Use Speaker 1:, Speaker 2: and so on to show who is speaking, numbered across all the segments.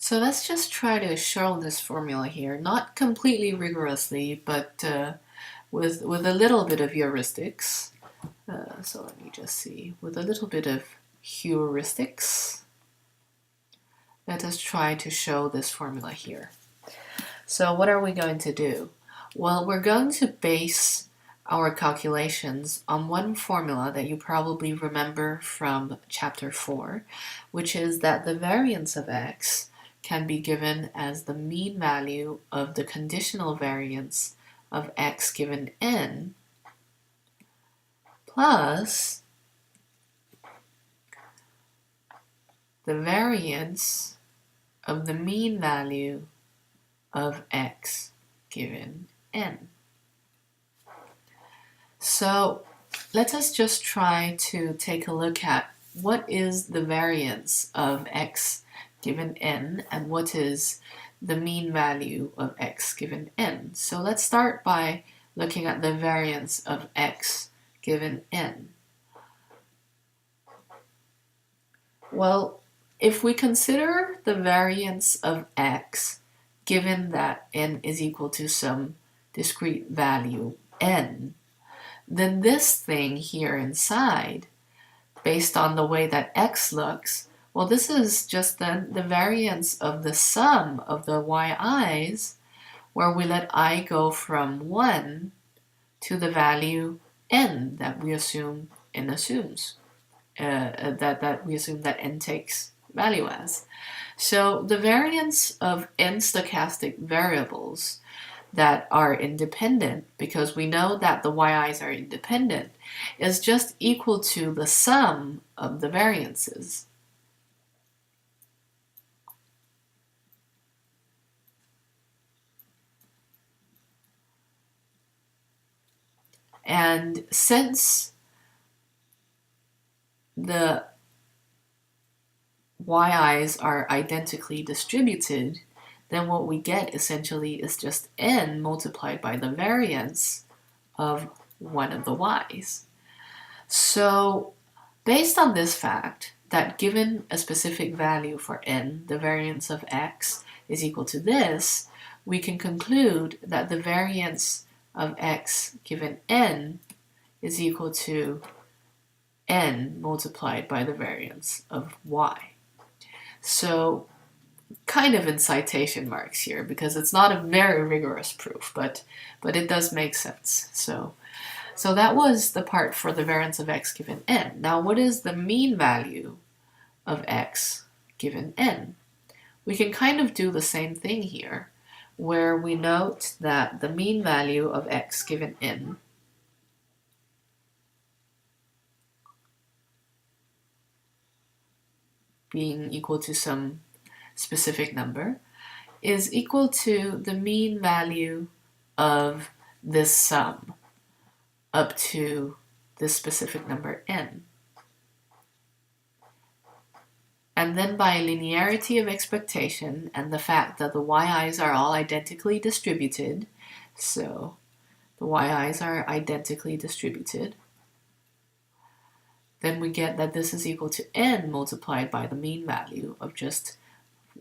Speaker 1: So let's just try to show this formula here, not completely rigorously, but with a little bit of heuristics. So let me just see, with a little bit of heuristics, let us try to show this formula here. So what are we going to do? Well, we're going to base our calculations on one formula that you probably remember from chapter 4, which is that the variance of x can be given as the mean value of the conditional variance of x given n plus the variance of the mean value of x given n. So let us just try to take a look at what is the variance of x given n and what is the mean value of x given n. So let's start by looking at the variance of x given n. Well, if we consider the variance of x given that n is equal to some discrete value n, then this thing here inside, based on the way that x looks, well, this is just then the variance of the sum of the yi's, where we let I go from 1 to the value n that we assume n assumes, that we assume that n takes value as. So the variance of n stochastic variables that are independent, because we know that the yi's are independent, is just equal to the sum of the variances. And since the yi's are identically distributed, then what we get essentially is just n multiplied by the variance of one of the y's. So based on this fact, that given a specific value for n, the variance of x is equal to this, we can conclude that the variance of x given n is equal to n multiplied by the variance of y. So kind of in citation marks here, because it's not a very rigorous proof, but it does make sense. So that was the part for the variance of x given n. Now what is the mean value of x given n? We can kind of do the same thing here, where we note that the mean value of x given n being equal to some specific number is equal to the mean value of this sum up to this specific number n. And then by linearity of expectation and the fact that the yi's are all identically distributed, so the yi's are identically distributed, then we get that this is equal to n multiplied by the mean value of just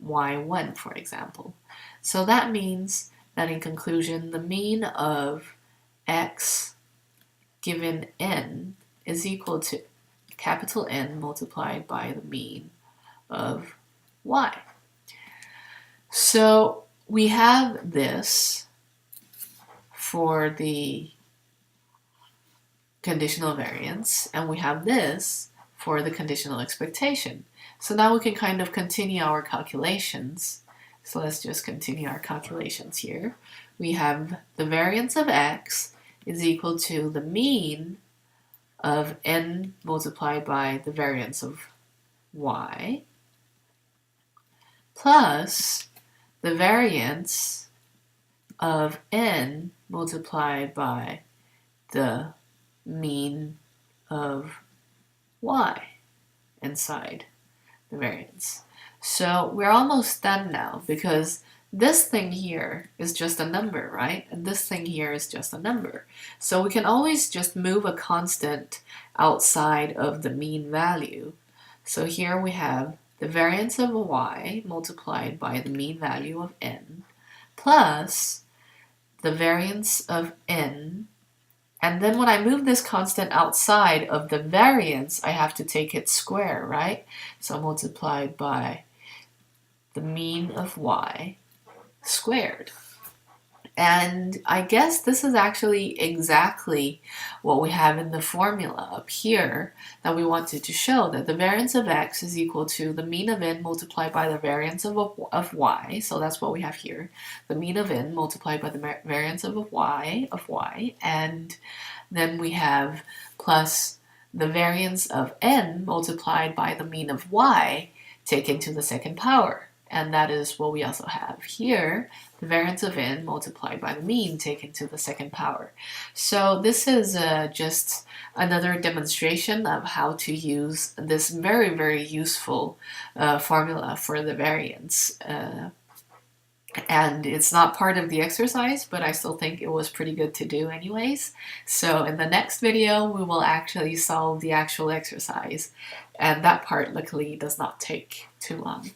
Speaker 1: y1, for example. So that means that in conclusion, the mean of x given n is equal to capital N multiplied by the mean of y. So we have this for the conditional variance, and we have this for the conditional expectation. So now we can kind of continue our calculations. So let's just continue our calculations here. We have the variance of x is equal to the mean of n multiplied by the variance of y plus the variance of n multiplied by the mean of y inside the variance. So we're almost done now, because this thing here is just a number, right? And this thing here is just a number. So we can always just move a constant outside of the mean value. So here we have the variance of a y multiplied by the mean value of n plus the variance of n, and then when I move this constant outside of the variance, I have to take its square, right? So multiplied by the mean of y squared. And I guess this is actually exactly what we have in the formula up here that we wanted to show, that the variance of x is equal to the mean of n multiplied by the variance of y. So that's what we have here. The mean of n multiplied by the variance of y, and then we have plus the variance of n multiplied by the mean of y taken to the second power. And that is what we also have here, the variance of n multiplied by the mean taken to the second power. So this is just another demonstration of how to use this very, very useful formula for the variance. And it's not part of the exercise, but I still think it was pretty good to do anyways. So in the next video, we will actually solve the actual exercise. And that part, luckily, does not take too long.